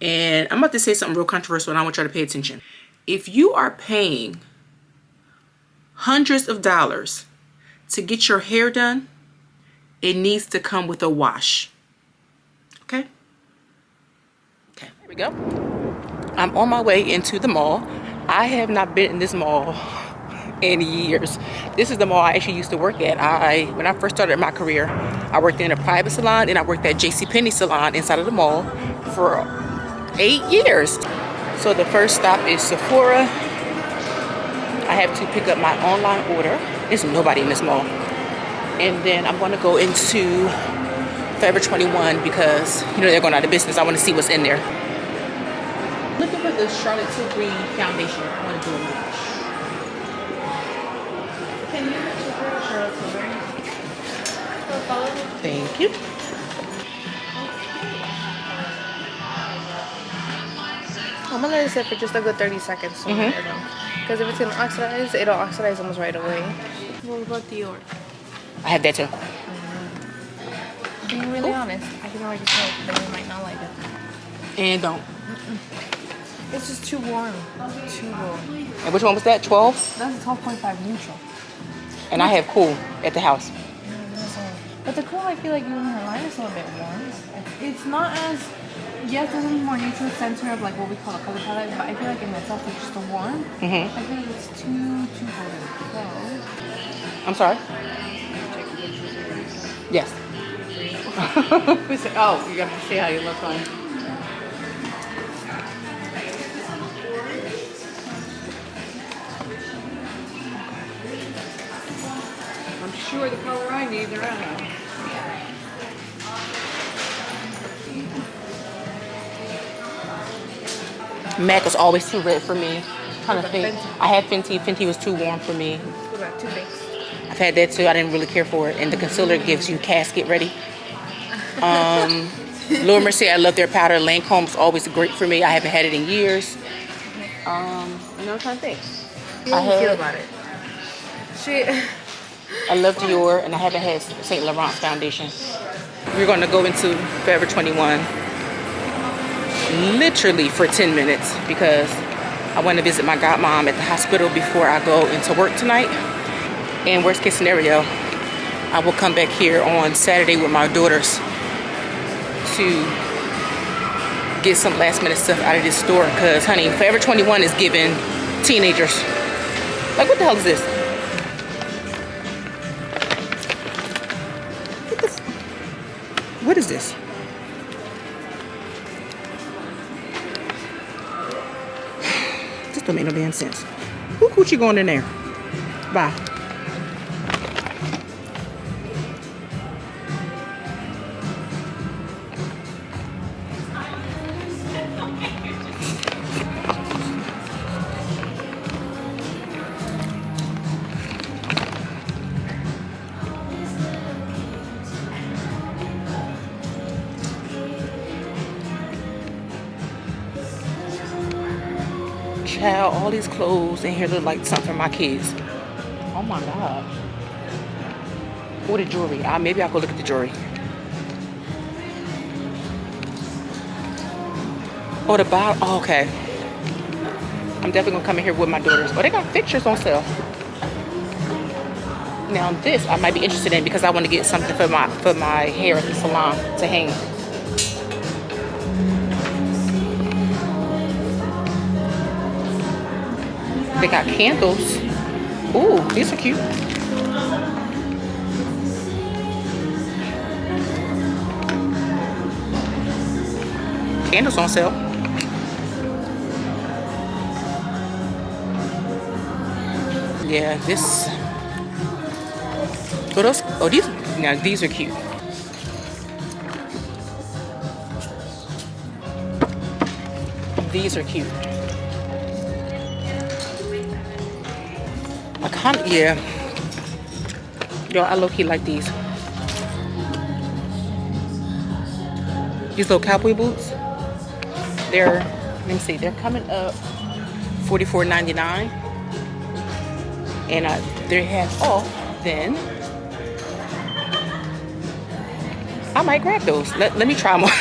And I'm about to say something real controversial and I want y'all to pay attention. If you are paying hundreds of dollars to get your hair done, it needs to come with a wash. Okay? Okay, here we go. I'm on my way into the mall. I have not been in this mall in years. This is the mall I actually used to work at. When I first started my career, I worked in a private salon and I worked at JCPenney salon inside of the mall for 8 years. So the first stop is Sephora. I have to pick up my online order. There's nobody in this mall. And then I'm gonna go into Forever 21 because, you know, they're going out of business. I want to see what's in there. Looking for the Charlotte Tilbury foundation. I want to do a match. Can you match your girl Charlotte Tilbury? Thank you. I'm gonna let it sit for just a good 30 seconds. So because if it's gonna oxidize, it'll oxidize almost right away. What about Dior? I have that too. Being really honest, I can already tell that you might not like it. And don't. It's just too warm. Too warm. And which one was that? 12? That's a 12.5 neutral. And I have Cool at the house. But the Cool, I feel like even her line is a little bit warm. It's not as, yes, this is more neutral center of like what we call a color palette, but I feel like in itself it's just a warm. I feel like it's too cold. So. I'm sorry? Yes. Oh, you have to see how you look on. I'm sure the color I need, they're out. MAC was always too red for me. Trying to think. I had Fenty. Fenty was too warm for me. What about Too Faced? I've had that too. I didn't really care for it. And the concealer gives you casket ready. Laura Mercier, I love their powder. Lancome's always great for me. I haven't had it in years. You know, I'm trying to think. How do you feel about it? I love Dior, and I haven't had St. Laurent's foundation. We're going to go into Forever 21 literally for 10 minutes because I want to visit my godmom at the hospital before I go into work tonight. And worst case scenario, I will come back here on Saturday with my daughters to get some last minute stuff out of this store because, honey, Forever 21 is giving teenagers. Like, what the hell is this? What is this? This don't make no damn sense. Who coochie going in there? Bye. Child, all these clothes in here look like something for my kids. Oh my God. Or the jewelry. Maybe I'll go look at the jewelry. Oh, the bottle. Oh, okay. I'm definitely gonna come in here with my daughters. Oh, they got pictures on sale. Now this I might be interested in because I want to get something for my hair at the salon to hang. They got candles. Ooh, these are cute. Candles on sale. Yeah, this. What else? Oh, these. Now these are cute. These are cute. I kind of, yeah. Yo, I low-key like these. These little cowboy boots. They're, let me see, they're coming up $44.99. And they're half off, then I might grab those. Let me try them on.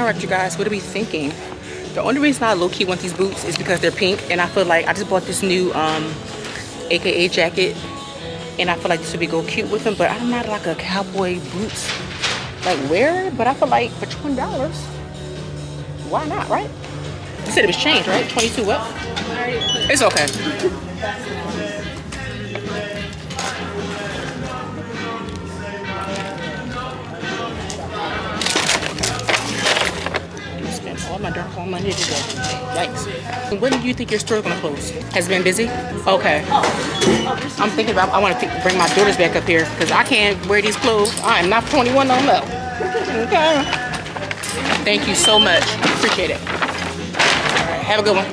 right, you guys, what are we thinking? The only reason I low-key want these boots is because they're pink, and I feel like I just bought this new AKA jacket, and I feel like this would be go cute with them, but I'm not like a cowboy boots like wearer, but I feel like for $20, why not, right? You said it was changed, right? 22 what? It's okay. All my dark home money today. Yikes. When do you think your store's gonna close? Has it been busy? Okay. I'm thinking about, I want to bring my daughters back up here because I can't wear these clothes. I am not 21 no more. Okay. Thank you so much. Appreciate it. All right, have a good one.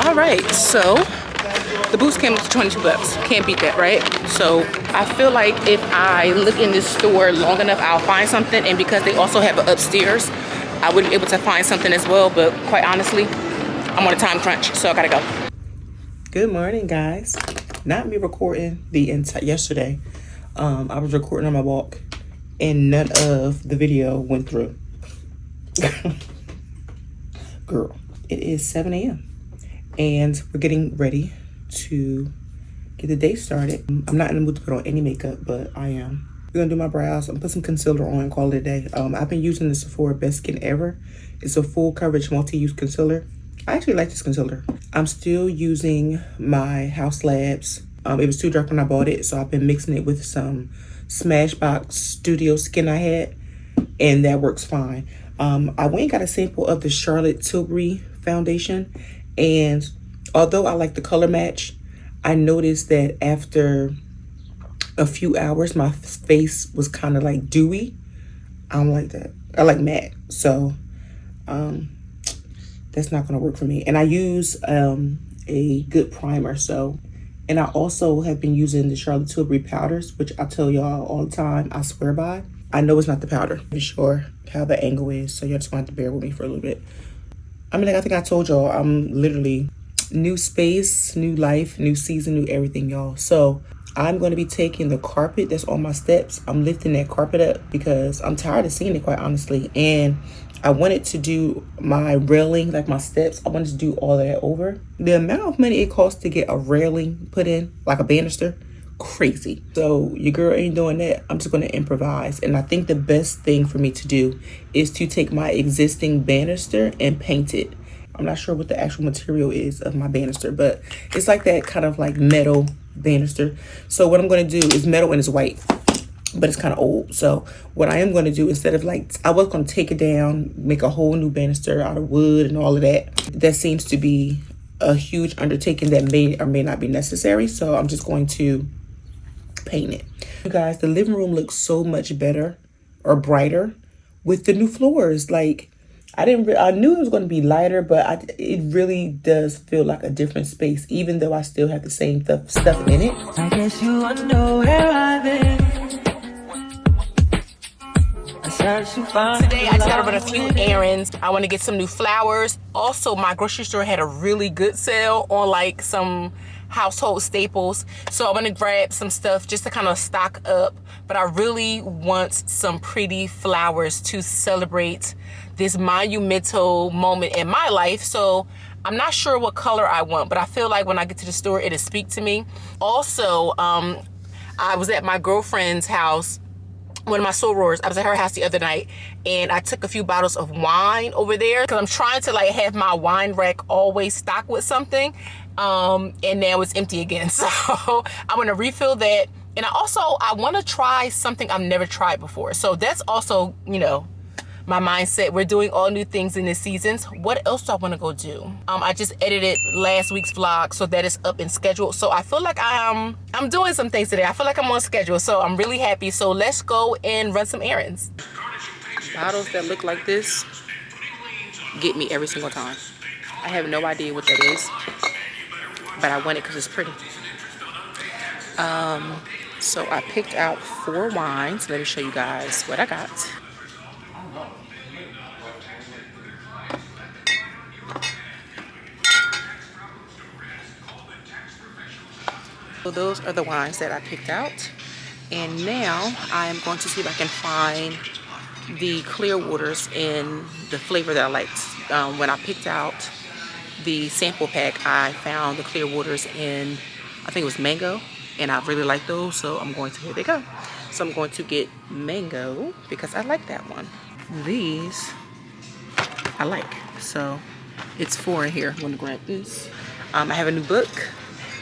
All right, so the boots came up to 22 bucks. Can't beat that, right? So I feel like if I look in this store long enough, I'll find something. And because they also have an upstairs, I would be able to find something as well. But quite honestly, I'm on a time crunch, so I gotta go. Good morning, guys. Not me recording the entire yesterday. I was recording on my walk, and none of the video went through. Girl, it is 7 a.m. and we're getting ready to get the day started. I'm not in the mood to put on any makeup, but I am. We're gonna do my brows. I'm gonna put some concealer on and call it a day. I've been using the Sephora Best Skin Ever. It's a full coverage multi-use concealer. I actually like this concealer. I'm still using my House Labs. It was too dark when I bought it, so I've been mixing it with some Smashbox Studio Skin I had, and that works fine. I went and got a sample of the Charlotte Tilbury foundation, and although I like the color match, I noticed that after a few hours, my face was kind of like dewy. I don't like that. I like matte. So that's not going to work for me. And I use a good primer. So, and I also have been using the Charlotte Tilbury powders, which I tell y'all all the time, I swear by. I know it's not the powder. I'm sure how the angle is. So y'all just want to bear with me for a little bit. I mean, like I think I told y'all, I'm literally new space, new life, new season, new everything, y'all. So I'm going to be taking the carpet that's on my steps. I'm lifting that carpet up because I'm tired of seeing it, quite honestly. And I wanted to do my railing, like my steps. I wanted to do all that over. The amount of money it costs to get a railing put in, like a banister, crazy. So your girl ain't doing that. I'm just going to improvise. And I think the best thing for me to do is to take my existing banister and paint it. I'm not sure what the actual material is of my banister, but it's like that kind of like metal banister. So what I'm going to do is metal and it's white, but it's kind of old. So what I am going to do, instead of like, I was going to take it down, make a whole new banister out of wood and all of that. That seems to be a huge undertaking that may or may not be necessary. So I'm just going to paint it. You guys, the living room looks so much better or brighter with the new floors. Like, I knew it was going to be lighter, but it really does feel like a different space, even though I still have the same stuff in it. I guess you wonder where I've been. Today I just gotta run a few errands. I want to get some new flowers. Also, my grocery store had a really good sale on like some household staples, so I'm gonna grab some stuff just to kind of stock up. But I really want some pretty flowers to celebrate this monumental moment in my life. So I'm not sure what color I want, but I feel like when I get to the store, it'll speak to me. Also, I was at my girlfriend's house, one of my sorors. I was at her house the other night, and I took a few bottles of wine over there because I'm trying to like have my wine rack always stocked with something. And now it's empty again. So I'm gonna refill that. And I want to try something I've never tried before. So that's also, you know, my mindset. We're doing all new things in this season. What else do I want to go do? I just edited last week's vlog, so that is up and scheduled. So I feel like I'm doing some things today. I feel like I'm on schedule, so I'm really happy. So let's go and run some errands. Bottles that look like this get me every single time. I have no idea what that is, but I want it because it's pretty. So I picked out 4 wines. Let me show you guys what I got. So those are the wines that I picked out. And now I'm going to see if I can find the clear waters in the flavor that I liked. When I picked out the sample pack, I found the clear waters in, I think it was mango, and I really like those, so I'm going to, here they go. So I'm going to get mango because I like that one. These I like, so it's 4 in here. I'm gonna grab this. I have a new book,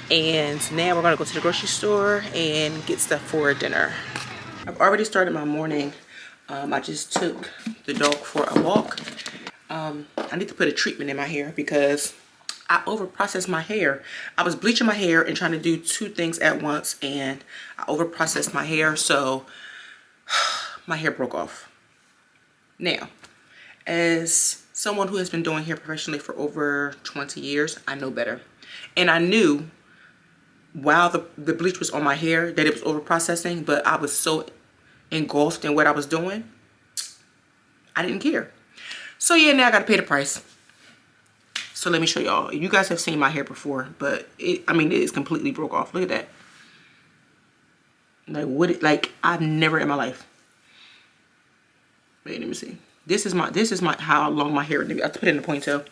and now we're gonna go to the grocery store and get stuff for dinner. I've already started my morning. I just took the dog for a walk. I need to put a treatment in my hair because I overprocessed my hair. I was bleaching my hair and trying to do 2 things at once, and I overprocessed my hair, so my hair broke off. Now, as someone who has been doing hair professionally for over 20 years, I know better. And I knew while the bleach was on my hair that it was overprocessing, but I was so engulfed in what I was doing, I didn't care. So yeah, now I gotta pay the price. So let me show y'all. You guys have seen my hair before, but it is completely broke off. Look at that. Like I've never in my life. Wait, let me see. This is my how long my hair. I have to put it in a ponytail.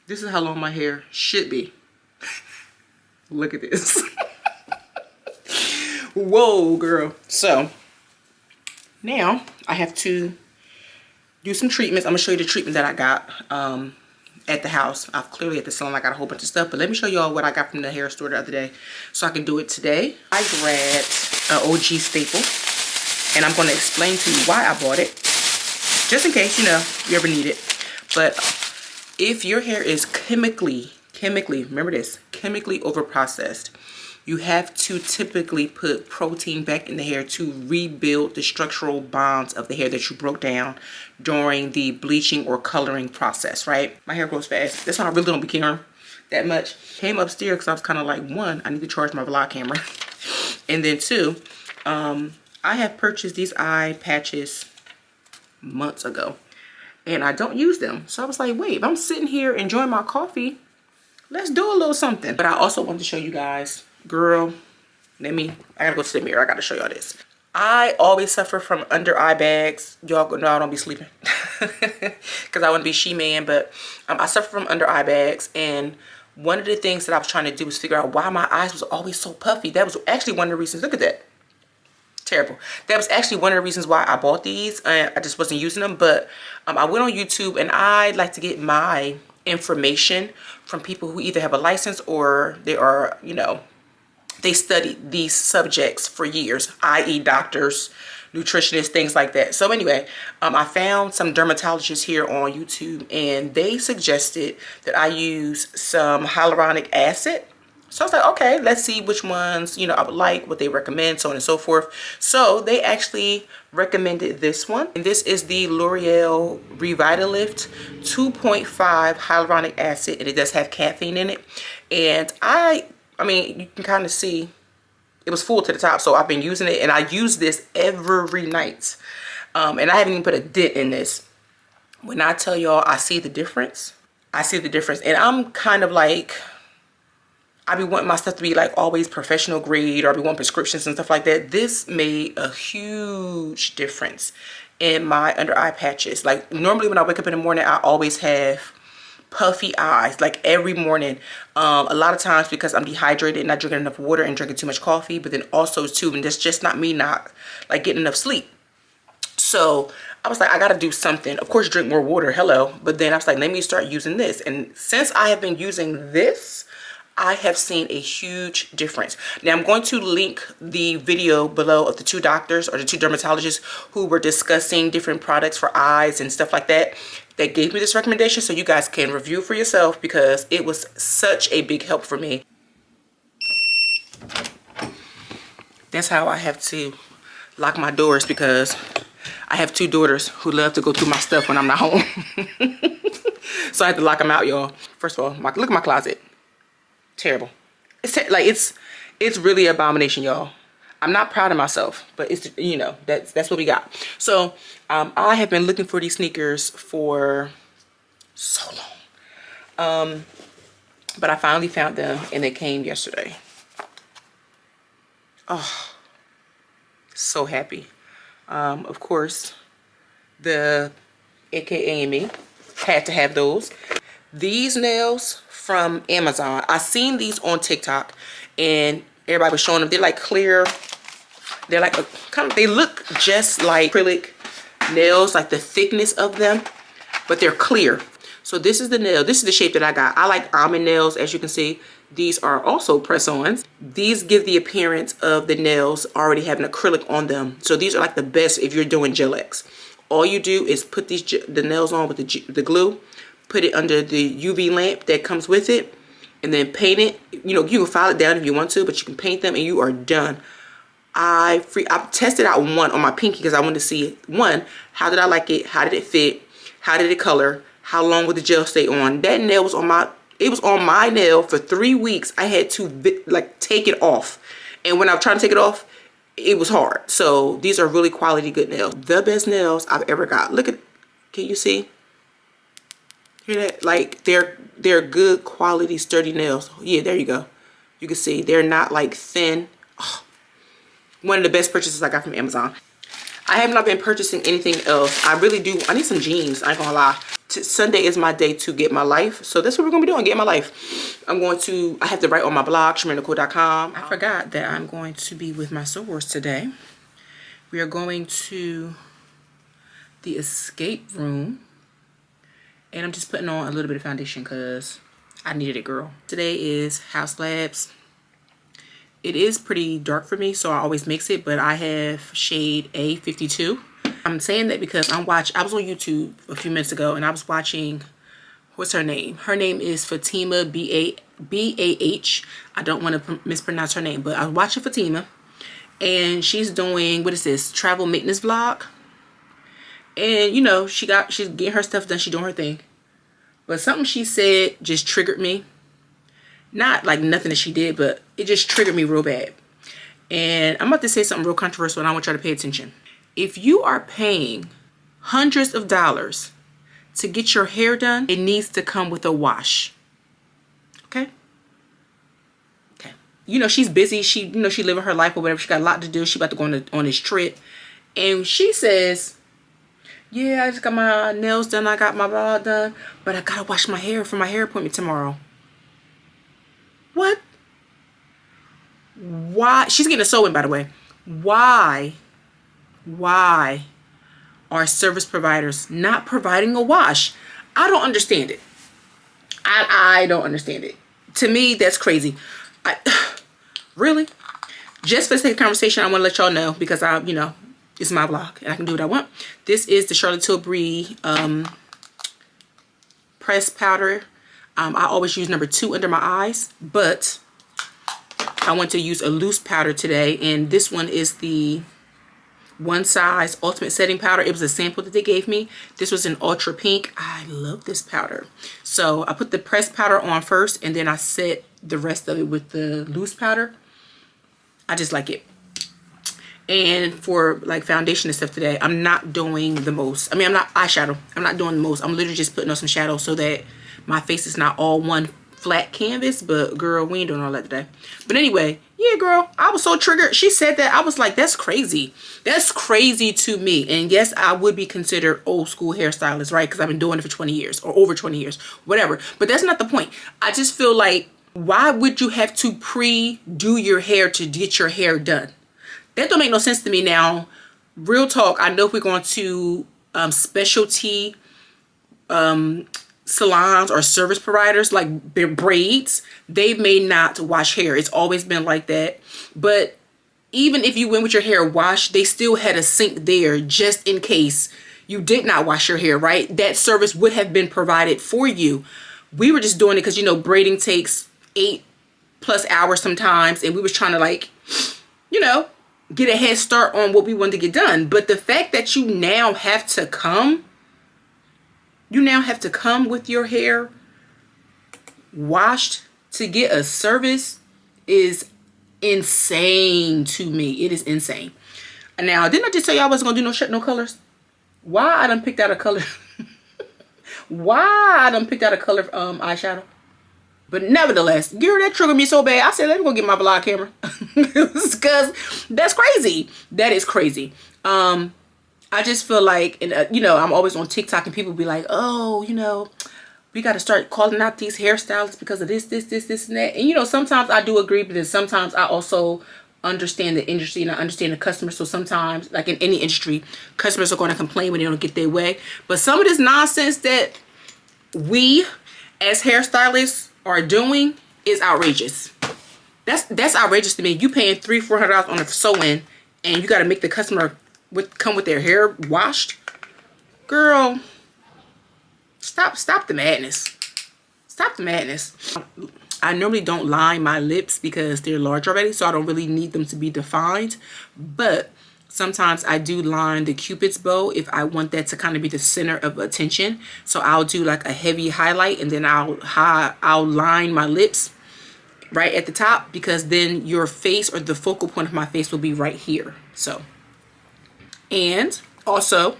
This is how long my hair should be. Look at this. Whoa, girl. So now I have to do some treatments. I'm gonna show you the treatment that I got at the house. I've clearly at the salon I got a whole bunch of stuff, but let me show y'all what I got from the hair store the other day so I can do it today. I grabbed an OG staple, and I'm going to explain to you why I bought it, just in case, you know, you ever need it. But if your hair is chemically, remember this, chemically overprocessed, you have to typically put protein back in the hair to rebuild the structural bonds of the hair that you broke down during the bleaching or coloring process, right? My hair grows fast. That's why I really don't be caring that much. Came upstairs because I was kind of like, 1, I need to charge my vlog camera. And then 2, I have purchased these eye patches months ago, and I don't use them. So I was like, wait, if I'm sitting here enjoying my coffee, let's do a little something. But I also want to show you guys, girl, I gotta go to the mirror. I gotta show y'all this. I always suffer from under eye bags. Y'all know I don't be sleeping because I wouldn't be she-man, but I suffer from under eye bags. And one of the things that I was trying to do was figure out why my eyes was always so puffy. That was actually one of the reasons. Look at that. Terrible. That was actually one of the reasons why I bought these. I just wasn't using them, but I went on YouTube, and I like to get my information from people who either have a license or they are, you know, they studied these subjects for years, i.e. doctors, nutritionists, things like that. So anyway, I found some dermatologists here on YouTube, and they suggested that I use some hyaluronic acid. So I was like, okay, let's see which ones, you know, I would like, what they recommend, so on and so forth. So they actually recommended this one. And this is the L'Oreal Revitalift 2.5 hyaluronic acid, and it does have caffeine in it. And I mean, you can kind of see it was full to the top. So I've been using it, and I use this every night. And I haven't even put a dent in this. When I tell y'all I see the difference, I see the difference. And I'm kind of like, I be wanting my stuff to be like always professional grade, or I be wanting prescriptions and stuff like that. This made a huge difference in my under eye patches. Like normally when I wake up in the morning, I always have puffy eyes, like every morning. A lot of times because I'm dehydrated and not drinking enough water and drinking too much coffee, but then also too, and that's just not me not like getting enough sleep. So I was like, I gotta do something. Of course, drink more water, hello. But then I was like, let me start using this. And since I have been using this, I have seen a huge difference. Now I'm going to link the video below of the 2 doctors or the 2 dermatologists who were discussing different products for eyes and stuff like that. They gave me this recommendation so you guys can review for yourself, because it was such a big help for me. That's how I have to lock my doors, because I have 2 daughters who love to go through my stuff when I'm not home. So I have to lock them out, y'all. First of all, look at my closet. Terrible. It's really an abomination, y'all. I'm not proud of myself, but it's, you know, that's what we got. So I have been looking for these sneakers for so long, but I finally found them, and they came yesterday. So happy. Of course, the AKA me had to have those. These nails from Amazon. I seen these on TikTok and everybody was showing them. They're like clear. They're like they look just like acrylic nails, like the thickness of them, but they're clear. So this is the nail. This is the shape that I got. I like almond nails, as you can see. These are also press-ons. These give the appearance of the nails already having acrylic on them. So these are like the best if you're doing Gel X. All you do is put the nails on with the glue, put it under the UV lamp that comes with it, and then paint it. You know, you can file it down if you want to, but you can paint them and you are done. I tested out one on my pinky because I wanted to see, one, how did I like it? How did it fit? How did it color? How long would the gel stay on? That nail was on my nail for 3 weeks. I had to like take it off. And when I was trying to take it off, it was hard. So these are really quality good nails. The best nails I've ever got. Look at, can you see? Hear that? Like they're good quality sturdy nails. Yeah, there you go. You can see they're not like thin. Oh, one of the best purchases I got from Amazon. I have not been purchasing anything else. I really do. I need some jeans. I ain't gonna lie. Sunday is my day to get my life. So that's what we're gonna be doing, get my life. I have to write on my blog, ChimereNicoleTV. I forgot that I'm going to be with my sorors today. We are going to the escape room. And I'm just putting on a little bit of foundation because I needed it, girl. Today is House Labs. It is pretty dark for me, so I always mix it, but I have shade A52. I'm saying that because I was on YouTube a few minutes ago and I was watching, what's her name? Her name is Fatima B-A-H. I don't want to mispronounce her name, but I was watching Fatima and she's doing, what is this? Travel maintenance vlog. And you know, she's getting her stuff done, she's doing her thing. But something she said just triggered me. Not like nothing that she did, but it just triggered me real bad. And I'm about to say something real controversial and I want y'all to pay attention. If you are paying hundreds of dollars to get your hair done, it needs to come with a wash. Okay? Okay. You know, she's busy. She living her life or whatever. She got a lot to do. She about to go on this trip. And she says, yeah, I just got my nails done. I got my blah done. But I got to wash my hair for my hair appointment tomorrow. What? Why? She's getting a sew-in, by the way. Why are service providers not providing a wash? I don't understand it. I don't understand it. To me, that's crazy. Really? Just for the sake of conversation, I want to let y'all know because it's my vlog and I can do what I want. This is the Charlotte Tilbury press powder. I always use number 2 under my eyes, but I want to use a loose powder today, and this one is the One Size Ultimate Setting Powder. It was a sample that they gave me. This was an ultra pink. I love this powder. So I put the pressed powder on first, and then I set the rest of it with the loose powder. I just like it. And for like foundation and stuff today, I'm not doing the most. I mean, I'm not eyeshadow. I'm not doing the most. I'm literally just putting on some shadow so that my face is not all one flat canvas. But girl, we ain't doing all that today. But anyway, yeah, girl, I was so triggered. She said that. I was like, that's crazy. That's crazy to me. And yes, I would be considered old school hairstylist, right? Because I've been doing it for 20 years or over 20 years, whatever. But that's not the point. I just feel like, why would you have to pre-do your hair to get your hair done? That don't make no sense to me. Now, real talk, I know if we're going to specialty salons or service providers like braids, they may not wash hair. It's always been like that. But even if you went with your hair washed, they still had a sink there just in case you did not wash your hair, right? That service would have been provided for you. We were just doing it because, braiding takes 8+ hours sometimes, and we was trying to get a head start on what we wanted to get done. But the fact that you now have to come with your hair washed to get a service is insane to me. It is insane. Now, didn't I just tell you I wasn't gonna do no colors? Why I done picked out a color? Why I done picked out a color eyeshadow? But nevertheless, girl, that triggered me so bad. I said, let me go get my vlog camera. Because that's crazy. That is crazy. I just feel like, and you know, I'm always on TikTok and people be like, oh, you know, we got to start calling out these hairstylists because of this, and that. And, you know, sometimes I do agree, but then sometimes I also understand the industry and I understand the customer. So sometimes, like in any industry, customers are going to complain when they don't get their way. But some of this nonsense that we as hairstylists are doing is outrageous. That's outrageous to me. You paying $300-400 on a sew-in and you got to make the customer come with their hair washed. Girl, stop the madness. Stop the madness. I normally don't line my lips because they're large already, so I don't really need them to be defined. But sometimes I do line the Cupid's bow if I want that to kind of be the center of attention. So I'll do like a heavy highlight and then I'll line my lips right at the top, because then your face or the focal point of my face will be right here. So, and also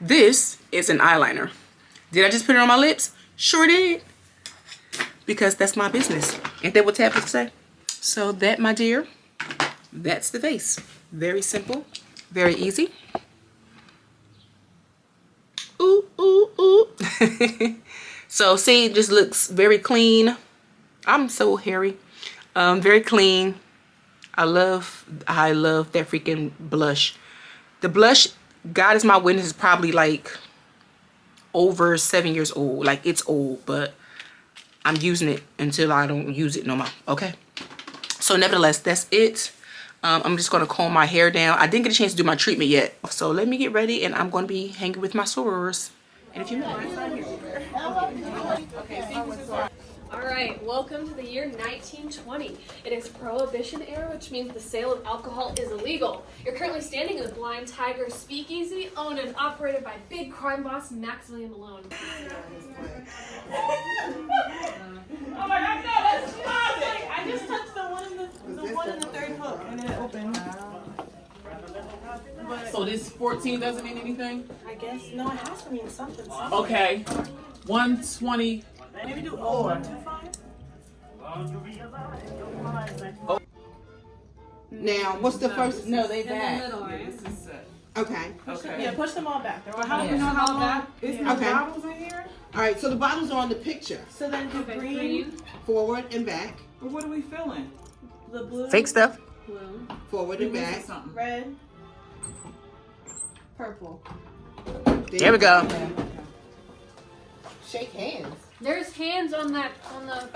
this is an eyeliner. Did I just put it on my lips? Sure did. Because that's my business. Ain't that what tablets say? So that, my dear, that's the face. Very simple, very easy. Ooh, ooh, ooh. So see, it just looks very clean. I'm so hairy. Very clean. I love that freaking blush. The blush, God is my witness, is probably like over 7 years old. Like, it's old, but I'm using it until I don't use it no more. Okay. So nevertheless, that's it. I'm just going to comb my hair down. I didn't get a chance to do my treatment yet. So let me get ready and I'm going to be hanging with my sorors in a few minutes. Alright, welcome to the year 1920. It is Prohibition era, which means the sale of alcohol is illegal. You're currently standing in the Blind Tiger Speakeasy, owned and operated by big crime boss Maximilian Malone. Oh my God, no, that's closet. I just touched the one in the third hook and then it opened. So this 14 doesn't mean anything? I guess, no, it has to mean something. Okay. 120. Maybe do 0125? Now, what's the first? No, they back. This is set. Okay. Okay. Yeah, push them all back. They're all Yeah. you know how long? Is there Okay. bottles in here? All right. So the bottles are on the picture, So then do green. forward and back, But what are we feeling? The blue. Fake stuff. Blue. forward We and missing back. something. Red. Purple. There we go. Shake hands. There's hands on the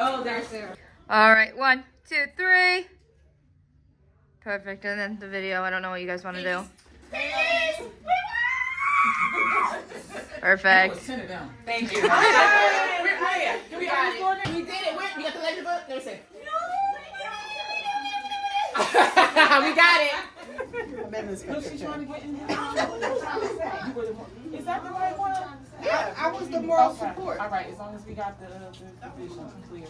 Oh, there's there. All right, 1, 2, 3. Perfect. And then the video. I don't know what you guys want to do. Perfect. Send it down. Thank you. We got it. We did it. Wait, we got the ledger book. Let me see. We got it. Look, she's trying to get in here. Is that the right one? Yeah, I was the moral Okay. support. All right, as long as we got the vision clear.